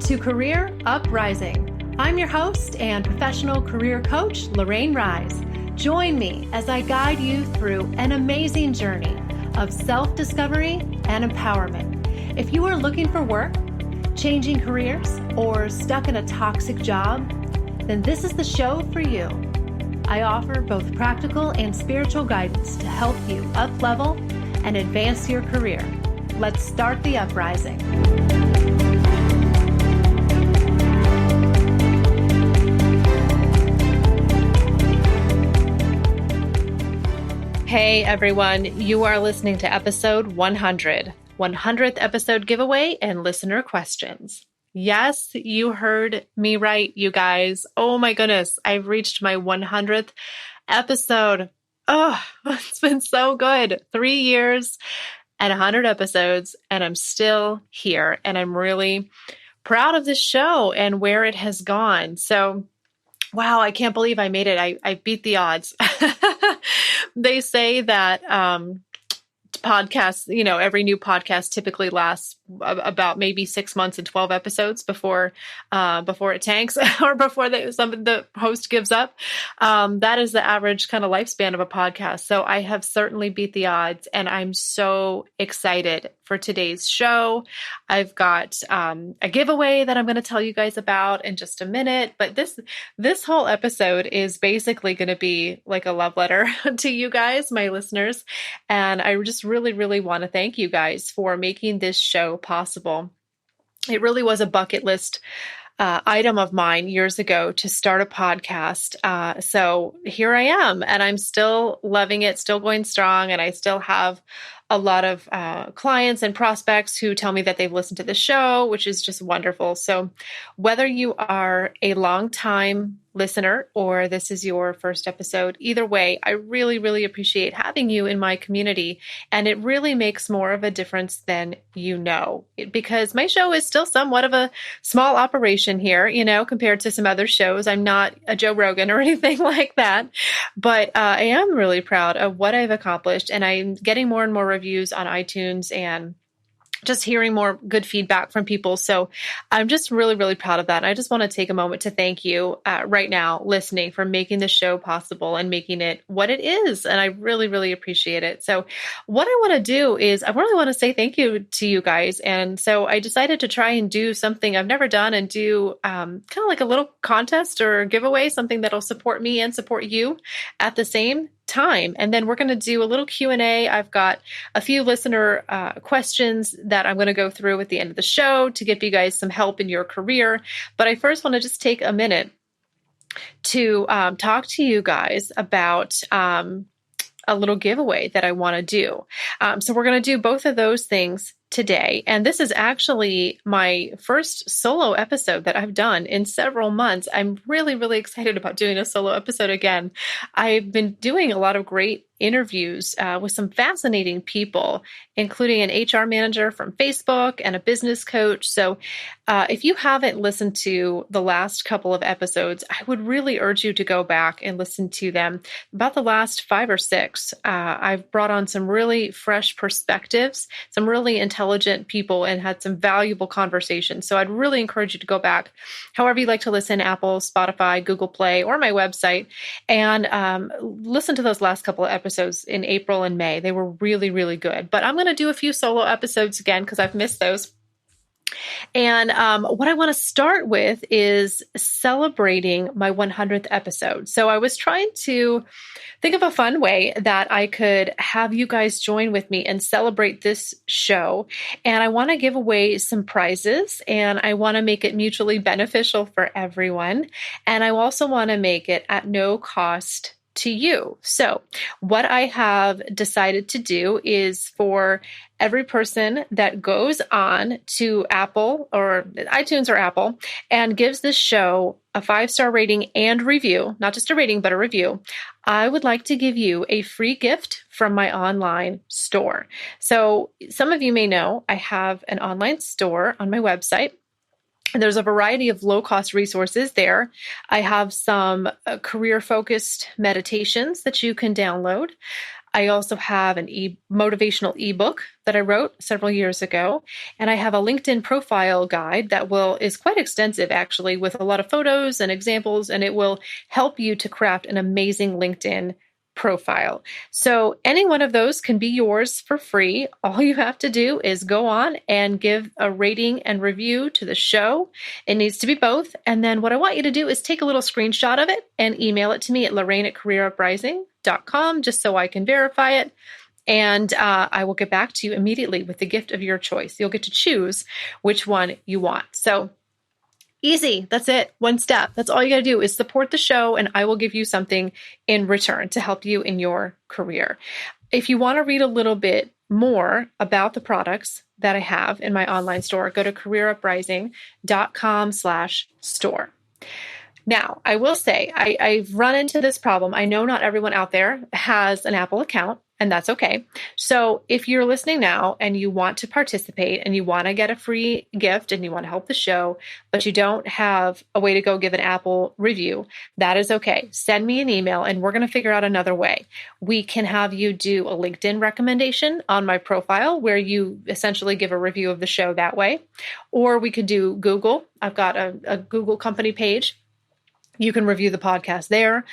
to Career UpRising. I'm your host and professional career coach, Lorraine Rise. Join me as I guide you through an amazing journey of self-discovery and empowerment. If you are looking for work, changing careers, or stuck in a toxic job, then this is the show for you. I offer both practical and spiritual guidance to help you up-level and advance your career. Let's start the uprising. Hey everyone, you are listening to episode 100, 100th episode giveaway and listener questions. Yes, you heard me right, you guys. Oh my goodness, I've reached my 100th episode. Oh, it's been so good. 3 years and 100 episodes, and I'm still here, and I'm really proud of this show and where it has gone. So, wow, I can't believe I made it. I beat the odds. They say that podcasts, every new podcast typically lasts about maybe 6 months and 12 episodes before it tanks or before the host gives up. That is the average kind of lifespan of a podcast. So I have certainly beat the odds, and I'm so excited for today's show. I've got a giveaway that I'm going to tell you guys about in just a minute, but this whole episode is basically going to be like a love letter to you guys, my listeners. And I just really, really want to thank you guys for making this show possible. It really was a bucket list item of mine years ago to start a podcast. So here I am, and I'm still loving it, still going strong, and I still have a lot of clients and prospects who tell me that they've listened to the show, which is just wonderful. So whether you are a long-time listener or this is your first episode, either way, I really, really appreciate having you in my community. And it really makes more of a difference than you know, because my show is still somewhat of a small operation here, compared to some other shows. I'm not a Joe Rogan or anything like that, but I am really proud of what I've accomplished, and I'm getting more and more reviews on iTunes and just hearing more good feedback from people. So I'm just really, really proud of that. And I just want to take a moment to thank you right now listening for making the show possible and making it what it is. And I really, really appreciate it. So what I want to do is I really want to say thank you to you guys. And so I decided to try and do something I've never done and do kind of like a little contest or giveaway, something that'll support me and support you at the same time. And then we're going to do a little Q&A. I've got a few listener questions that I'm going to go through at the end of the show to give you guys some help in your career. But I first want to just take a minute to talk to you guys about a little giveaway that I want to do. So we're going to do both of those things today. And this is actually my first solo episode that I've done in several months. I'm really, really excited about doing a solo episode again. I've been doing a lot of great interviews with some fascinating people, including an HR manager from Facebook and a business coach. So if you haven't listened to the last couple of episodes, I would really urge you to go back and listen to them. About the last 5 or 6, I've brought on some really fresh perspectives, some really intelligent people, and had some valuable conversations. So I'd really encourage you to go back, however you like to listen, Apple, Spotify, Google Play, or my website, and listen to those last couple of episodes in April and May. They were really, really good. But I'm going to do a few solo episodes again because I've missed those. And what I want to start with is celebrating my 100th episode. So I was trying to think of a fun way that I could have you guys join with me and celebrate this show. And I want to give away some prizes, and I want to make it mutually beneficial for everyone. And I also want to make it at no cost to you. So what I have decided to do is for every person that goes on to Apple or iTunes or Apple and gives this show a 5-star rating and review, not just a rating, but a review, I would like to give you a free gift from my online store. So some of you may know I have an online store on my website. And there's a variety of low-cost resources there. I have some career-focused meditations that you can download. I also have an motivational ebook that I wrote several years ago, and I have a LinkedIn profile guide that is quite extensive, actually, with a lot of photos and examples, and it will help you to craft an amazing LinkedIn profile. So any one of those can be yours for free. All you have to do is go on and give a rating and review to the show. It needs to be both. And then what I want you to do is take a little screenshot of it and email it to me at Lorraine@careeruprising.com, just so I can verify it. And I will get back to you immediately with the gift of your choice. You'll get to choose which one you want. So easy. That's it. One step. That's all you got to do is support the show, and I will give you something in return to help you in your career. If you want to read a little bit more about the products that I have in my online store, go to careeruprising.com/store. Now, I will say I've run into this problem. I know not everyone out there has an Apple account, and that's okay. So if you're listening now and you want to participate and you want to get a free gift and you want to help the show, but you don't have a way to go give an Apple review, that is okay. Send me an email and we're going to figure out another way. We can have you do a LinkedIn recommendation on my profile where you essentially give a review of the show that way. Or we could do Google. I've got a Google company page. You can review the podcast there.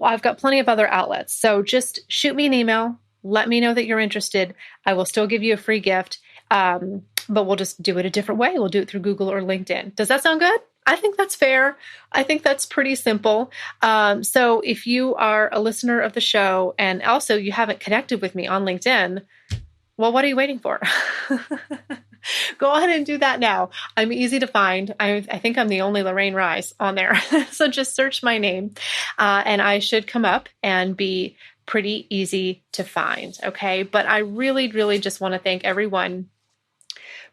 I've got plenty of other outlets. So just shoot me an email. Let me know that you're interested. I will still give you a free gift, but we'll just do it a different way. We'll do it through Google or LinkedIn. Does that sound good? I think that's fair. I think that's pretty simple. So if you are a listener of the show and also you haven't connected with me on LinkedIn, well, what are you waiting for? Go ahead and do that now. I'm easy to find. I think I'm the only Lorraine Rice on there. So just search my name and I should come up and be pretty easy to find. Okay. But I really, really just want to thank everyone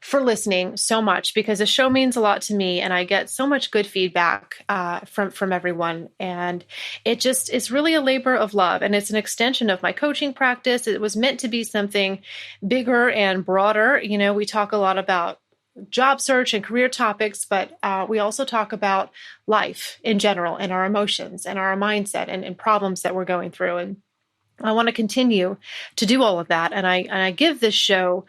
for listening so much, because the show means a lot to me and I get so much good feedback from everyone. And it's really a labor of love, and it's an extension of my coaching practice. It was meant to be something bigger and broader. You know, we talk a lot about job search and career topics, but we also talk about life in general and our emotions and our mindset and problems that we're going through. And I want to continue to do all of that. And I give this show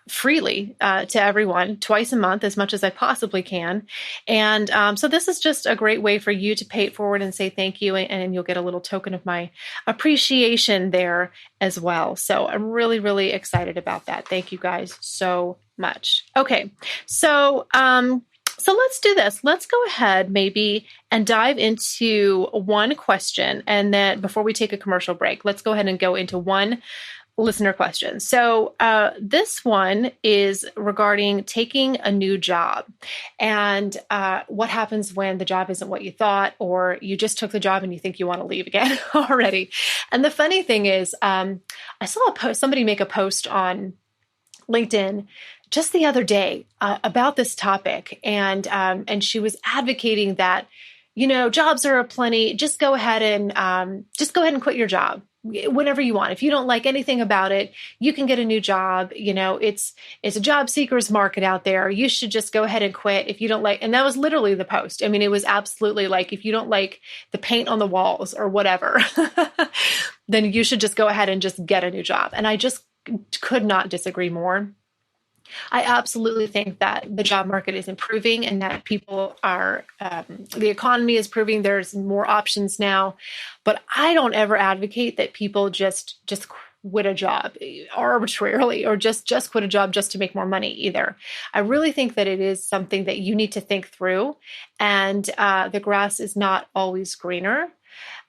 freely to everyone twice a month, as much as I possibly can. And so this is just a great way for you to pay it forward and say thank you. And you'll get a little token of my appreciation there as well. So I'm really, really excited about that. Thank you guys so much. Okay. So let's do this. Let's go ahead maybe and dive into one question. And then before we take a commercial break, let's go ahead and go into one listener question. So this one is regarding taking a new job and what happens when the job isn't what you thought, or you just took the job and you think you want to leave again already. And the funny thing is, I saw somebody make a post on LinkedIn just the other day about this topic, and she was advocating that, you know, jobs are aplenty. Just go ahead and quit your job whenever you want. If you don't like anything about it, you can get a new job. You know, it's a job seekers market out there. You should just go ahead and quit if you don't like. And that was literally the post. I mean, it was absolutely like, if you don't like the paint on the walls or whatever, then you should just go ahead and just get a new job. And I just could not disagree more. I absolutely think that the job market is improving and that people are, the economy is proving there's more options now, but I don't ever advocate that people just quit a job arbitrarily or just quit a job just to make more money either. I really think that it is something that you need to think through, and the grass is not always greener.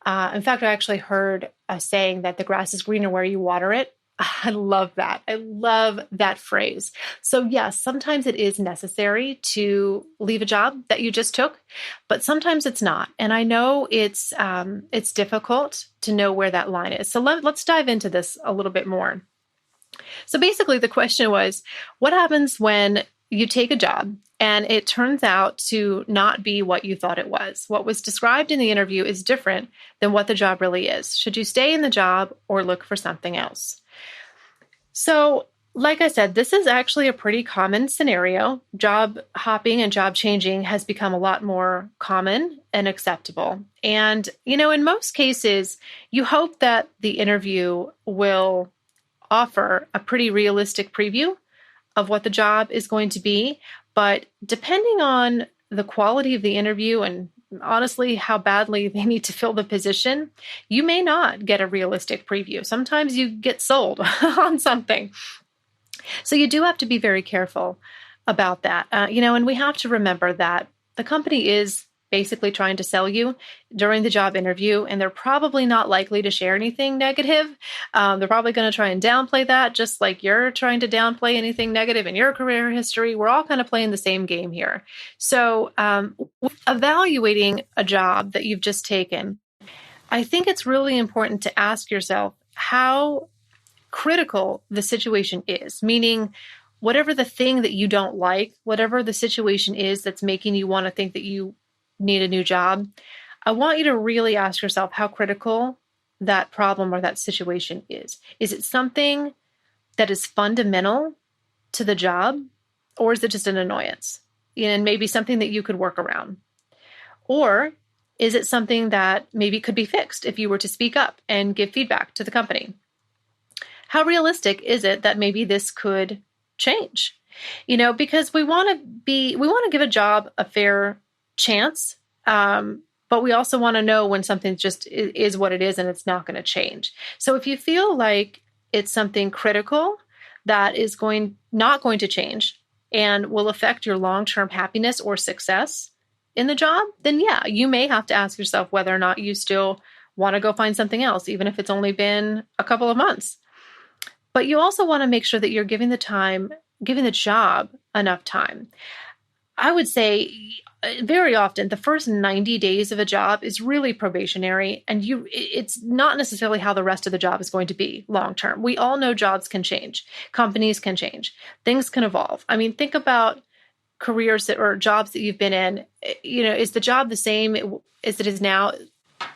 In fact, I actually heard a saying that the grass is greener where you water it. I love that. I love that phrase. So yes, sometimes it is necessary to leave a job that you just took, but sometimes it's not. And I know it's difficult to know where that line is. So let's dive into this a little bit more. So basically the question was, what happens when you take a job and it turns out to not be what you thought it was? What was described in the interview is different than what the job really is. Should you stay in the job or look for something else? So Like I said, this is actually a pretty common scenario. Job hopping and job changing has become a lot more common and acceptable. And, in most cases, you hope that the interview will offer a pretty realistic preview of what the job is going to be. But depending on the quality of the interview and honestly how badly they need to fill the position, you may not get a realistic preview. Sometimes you get sold on something. So you do have to be very careful about that. And we have to remember that the company is basically trying to sell you during the job interview, and they're probably not likely to share anything negative. They're probably going to try and downplay that, just like you're trying to downplay anything negative in your career history. We're all kind of playing the same game here. So evaluating a job that you've just taken, I think it's really important to ask yourself how critical the situation is, meaning whatever the thing that you don't like, whatever the situation is that's making you want to think that you need a new job, I want you to really ask yourself how critical that problem or that situation is. Is it something that is fundamental to the job, or is it just an annoyance and maybe something that you could work around? Or is it something that maybe could be fixed if you were to speak up and give feedback to the company? How realistic is it that maybe this could change? Because we want to give a job a fair chance, but we also want to know when something just is what it is and it's not going to change. So if you feel like it's something critical that is not going to change and will affect your long-term happiness or success in the job, then yeah, you may have to ask yourself whether or not you still want to go find something else, even if it's only been a couple of months. But you also want to make sure that you're giving the job enough time. I would say very often the first 90 days of a job is really probationary, and it's not necessarily how the rest of the job is going to be long term. We all know jobs can change, companies can change, things can evolve. I mean, think about careers or jobs that you've been in. Is the job the same as it is now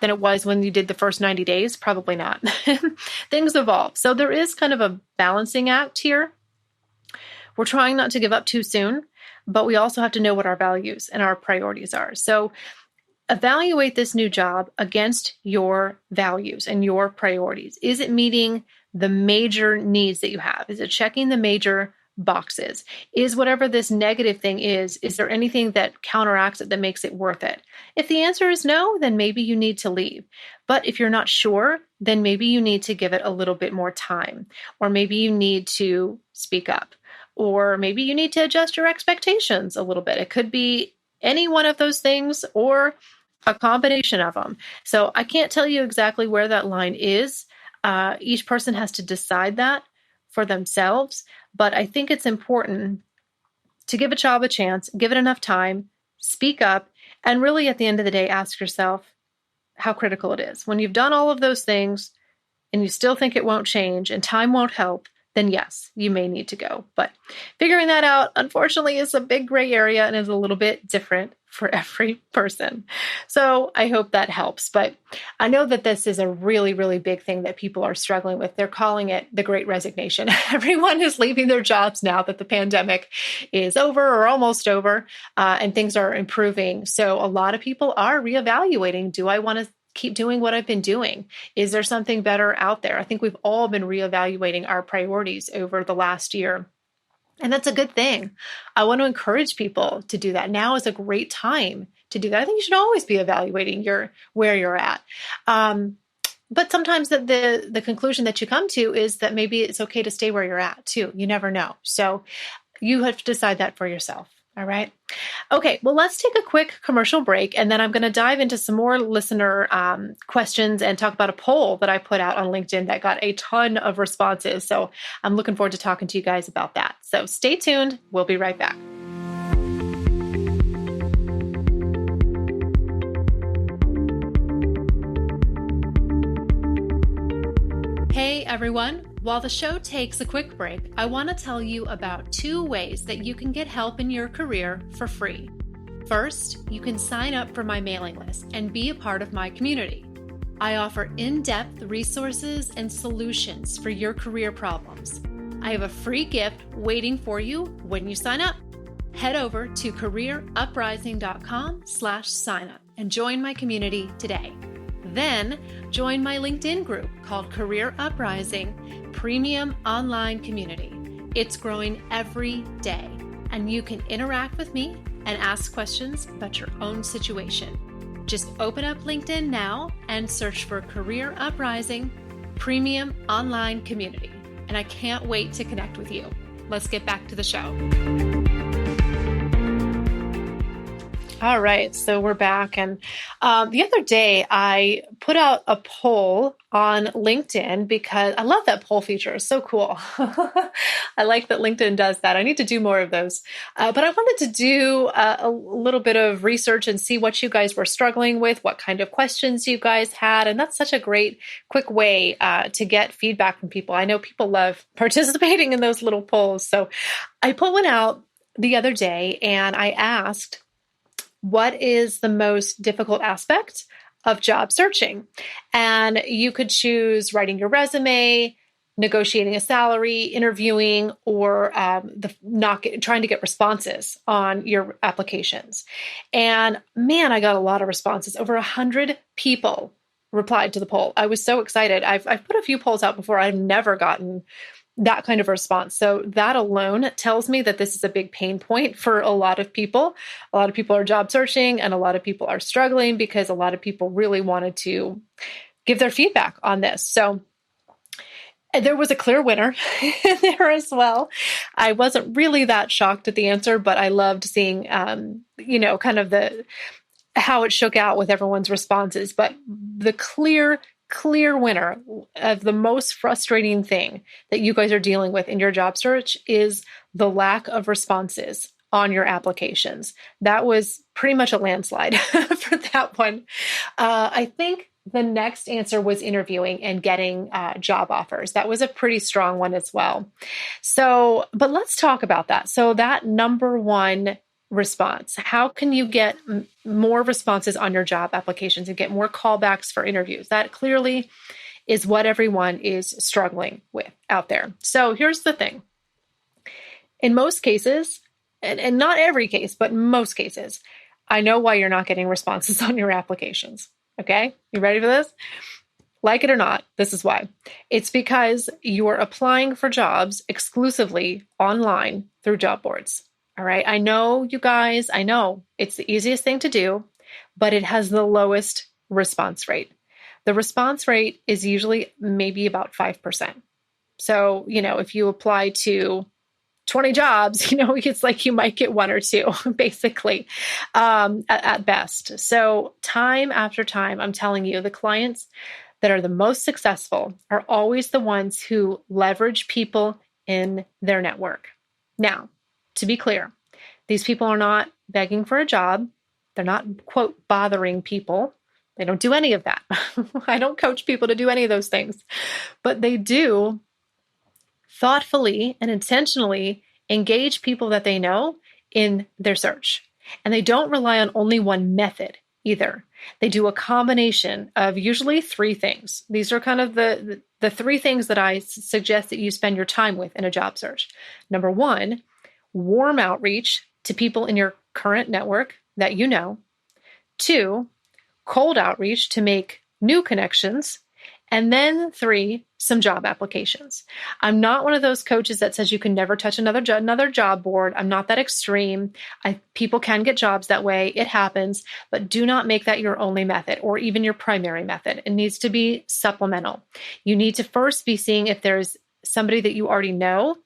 than it was when you did the first 90 days? Probably not. Things evolve. So there is kind of a balancing act here. We're trying not to give up too soon, but we also have to know what our values and our priorities are. So evaluate this new job against your values and your priorities. Is it meeting the major needs that you have? Is it checking the major boxes? Is whatever this negative thing is there anything that counteracts it that makes it worth it? If the answer is no, then maybe you need to leave. But if you're not sure, then maybe you need to give it a little bit more time, or maybe you need to speak up, or maybe you need to adjust your expectations a little bit. It could be any one of those things or a combination of them. So I can't tell you exactly where that line is. Each person has to decide that for themselves. But I think it's important to give a job a chance, give it enough time, speak up, and really at the end of the day, ask yourself how critical it is. When you've done all of those things and you still think it won't change and time won't help, then yes, you may need to go. But figuring that out, unfortunately, is a big gray area and is a little bit different for every person. So I hope that helps. But I know that this is a really, really big thing that people are struggling with. They're calling it the Great Resignation. Everyone is leaving their jobs now that the pandemic is over or almost over, and things are improving. So a lot of people are reevaluating. Do I want to keep doing what I've been doing? Is there something better out there? I think we've all been reevaluating our priorities over the last year. And that's a good thing. I want to encourage people to do that. Now is a great time to do that. I think you should always be evaluating where you're at. But sometimes the conclusion that you come to is that maybe it's okay to stay where you're at too. You never know. So you have to decide that for yourself. All right. Okay. Well, let's take a quick commercial break, and then I'm going to dive into some more listener questions and talk about a poll that I put out on LinkedIn that got a ton of responses. So I'm looking forward to talking to you guys about that. So stay tuned. We'll be right back. Hey, everyone. While the show takes a quick break, I want to tell you about 2 ways that you can get help in your career for free. First, you can sign up for my mailing list and be a part of my community. I offer in-depth resources and solutions for your career problems. I have a free gift waiting for you when you sign up. Head over to careeruprising.com/signup and join my community today. Then join my LinkedIn group called Career Uprising Premium Online Community. It's growing every day, and you can interact with me and ask questions about your own situation. Just open up LinkedIn now and search for Career Uprising Premium Online Community. And I can't wait to connect with you. Let's get back to the show. All right, so we're back. And the other day, I put out a poll on LinkedIn because I love that poll feature. It's so cool. I like that LinkedIn does that. I need to do more of those. But I wanted to do a little bit of research and see what you guys were struggling with, what kind of questions you guys had. And that's such a great, quick way to get feedback from people. I know people love participating in those little polls. So I put one out the other day and I asked, what is the most difficult aspect of job searching? And you could choose writing your resume, negotiating a salary, interviewing, or trying to get responses on your applications. And man, I got a lot of responses. Over 100 people replied to the poll. I was so excited. I've put a few polls out before. I've never gotten that kind of response. So that alone tells me that this is a big pain point for a lot of people. A lot of people are job searching and a lot of people are struggling because a lot of people really wanted to give their feedback on this. So there was a clear winner there as well. I wasn't really that shocked at the answer, but I loved seeing, kind of how it shook out with everyone's responses. But the clear winner of the most frustrating thing that you guys are dealing with in your job search is the lack of responses on your applications. That was pretty much a landslide for that one. I think the next answer was interviewing and getting job offers. That was a pretty strong one as well. So, but let's talk about that. So that number one response, how can you get more responses on your job applications and get more callbacks for interviews? That clearly is what everyone is struggling with out there. So here's the thing. In most cases, and not every case, but most cases, I know why you're not getting responses on your applications. Okay, you ready for this? Like it or not, this is why. It's because you're applying for jobs exclusively online through job boards. All right. I know, you guys, I know it's the easiest thing to do, but it has the lowest response rate. The response rate is usually maybe about 5%. So, if you apply to 20 jobs, it's like you might get one or two, basically, at best. So time after time, I'm telling you, the clients that are the most successful are always the ones who leverage people in their network. Now, to be clear, these people are not begging for a job. They're not, quote, bothering people. They don't do any of that. I don't coach people to do any of those things. But they do thoughtfully and intentionally engage people that they know in their search. And they don't rely on only one method either. They do a combination of usually three things. These are kind of the three things that I suggest that you spend your time with in a job search. Number one, warm outreach to people in your current network that you know. Two, cold outreach to make new connections. And then three, some job applications. I'm not one of those coaches that says you can never touch another job board. I'm not that extreme. People can get jobs that way. It happens, but do not make that your only method or even your primary method. It needs to be supplemental. You need to first be seeing if there's somebody that you already know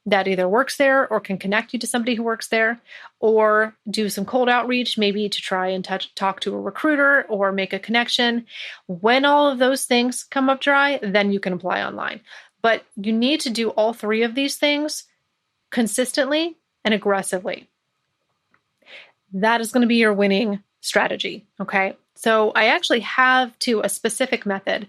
that either works there or can connect you to somebody who works there, or do some cold outreach, maybe to try and talk to a recruiter or make a connection. When all of those things come up dry, then you can apply online. But you need to do all three of these things consistently and aggressively. That is going to be your winning strategy. Okay. So I actually have a specific method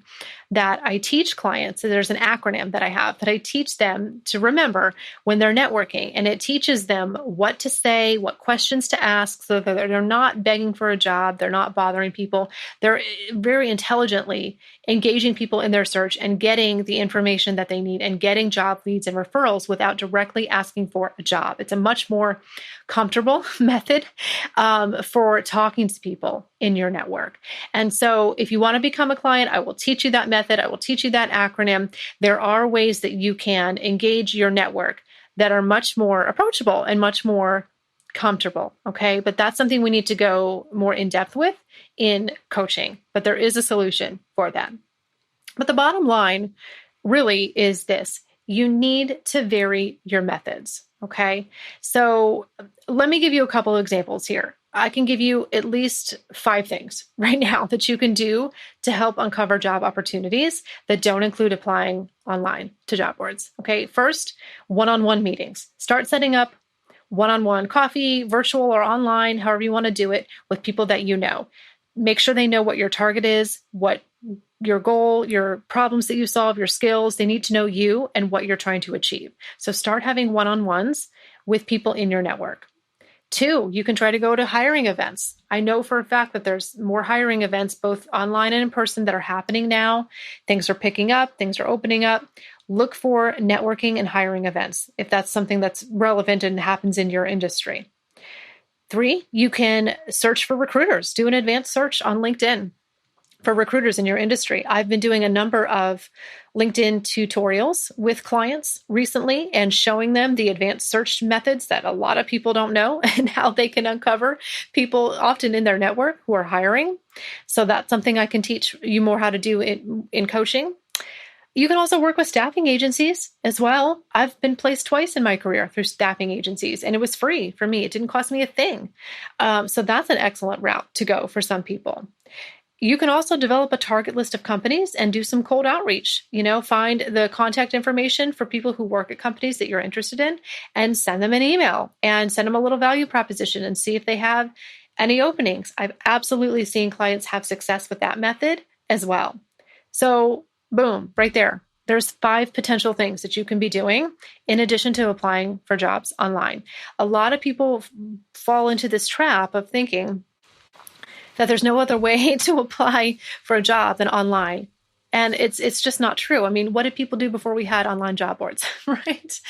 that I teach clients. So there's an acronym that I have that I teach them to remember when they're networking. And it teaches them what to say, what questions to ask, so that they're not begging for a job. They're not bothering people. They're very intelligently engaging people in their search and getting the information that they need and getting job leads and referrals without directly asking for a job. It's a much more comfortable method for talking to people in your network. And so if you want to become a client, I will teach you that method. I will teach you that acronym. There are ways that you can engage your network that are much more approachable and much more comfortable. Okay. But that's something we need to go more in depth with in coaching, but there is a solution for that. But the bottom line really is this: you need to vary your methods. Okay. So let me give you a couple of examples here. I can give you at least 5 things right now that you can do to help uncover job opportunities that don't include applying online to job boards. Okay. First, one-on-one meetings. Start setting up one-on-one coffee, virtual or online, however you want to do it, with people that you know. Make sure they know what your target is, what your goal, your problems that you solve, your skills. They need to know you and what you're trying to achieve. So start having one-on-ones with people in your network. 2, you can try to go to hiring events. I know for a fact that there's more hiring events, both online and in person, that are happening now. Things are picking up, things are opening up. Look for networking and hiring events if that's something that's relevant and happens in your industry. 3, you can search for recruiters. Do an advanced search on LinkedIn for recruiters in your industry. I've been doing a number of LinkedIn tutorials with clients recently and showing them the advanced search methods that a lot of people don't know and how they can uncover people often in their network who are hiring. So that's something I can teach you more how to do in coaching. You can also work with staffing agencies as well. I've been placed twice in my career through staffing agencies, and it was free for me. It didn't cost me a thing. So that's an excellent route to go for some people. You can also develop a target list of companies and do some cold outreach. Find the contact information for people who work at companies that you're interested in and send them an email and send them a little value proposition and see if they have any openings. I've absolutely seen clients have success with that method as well. So boom, right there. There's 5 potential things that you can be doing in addition to applying for jobs online. A lot of people fall into this trap of thinking that there's no other way to apply for a job than online. And it's just not true. I mean, what did people do before we had online job boards, right?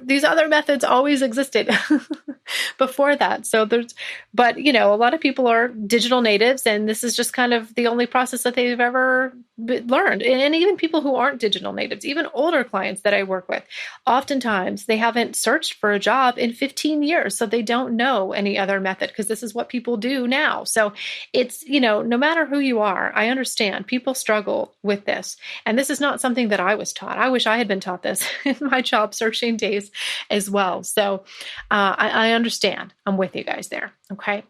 These other methods always existed before that. But a lot of people are digital natives, and this is just kind of the only process that they've ever learned. And even people who aren't digital natives, even older clients that I work with, oftentimes they haven't searched for a job in 15 years. So they don't know any other method because this is what people do now. So it's, no matter who you are, I understand people struggle with this. And this is not something that I was taught. I wish I had been taught this in my job searching days as well. So I understand. I'm with you guys there. Okay.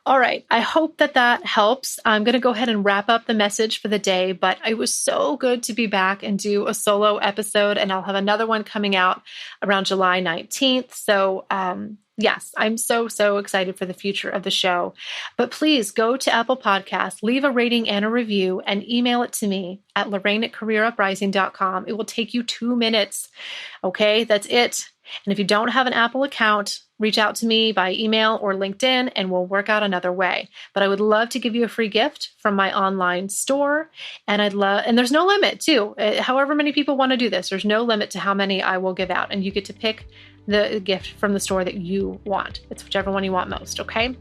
All right. I hope that helps. I'm going to go ahead and wrap up the message for the day, but it was so good to be back and do a solo episode, and I'll have another one coming out around July 19th. So, yes, I'm so excited for the future of the show. But please go to Apple Podcasts, leave a rating and a review, and email it to me at Lorraine@careeruprising.com. It will take you 2 minutes. Okay, that's it. And if you don't have an Apple account, reach out to me by email or LinkedIn, and we'll work out another way. But I would love to give you a free gift from my online store. And and there's no limit too. However many people want to do this, there's no limit to how many I will give out. And you get to pick the gift from the store that you want. It's whichever one you want most, okay?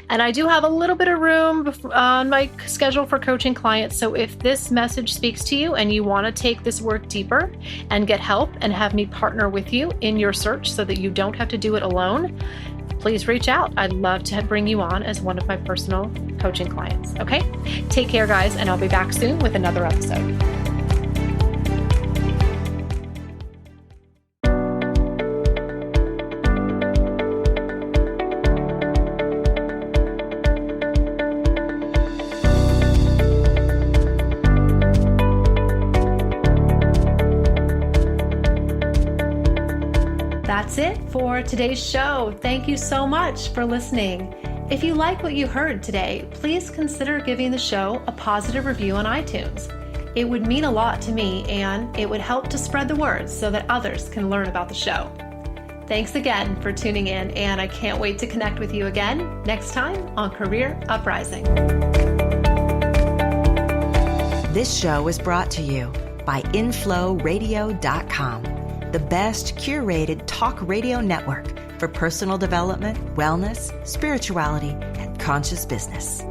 And I do have a little bit of room on my schedule for coaching clients. So if this message speaks to you and you want to take this work deeper and get help and have me partner with you in your search so that you don't have to do it alone, please reach out. I'd love to bring you on as one of my personal coaching clients, okay? Take care, guys, and I'll be back soon with another episode. That's it for today's show. Thank you so much for listening. If you like what you heard today, please consider giving the show a positive review on iTunes. It would mean a lot to me, and it would help to spread the word so that others can learn about the show. Thanks again for tuning in, and I can't wait to connect with you again next time on Career Uprising. This show is brought to you by InflowRadio.com, the best curated talk radio network for personal development, wellness, spirituality, and conscious business.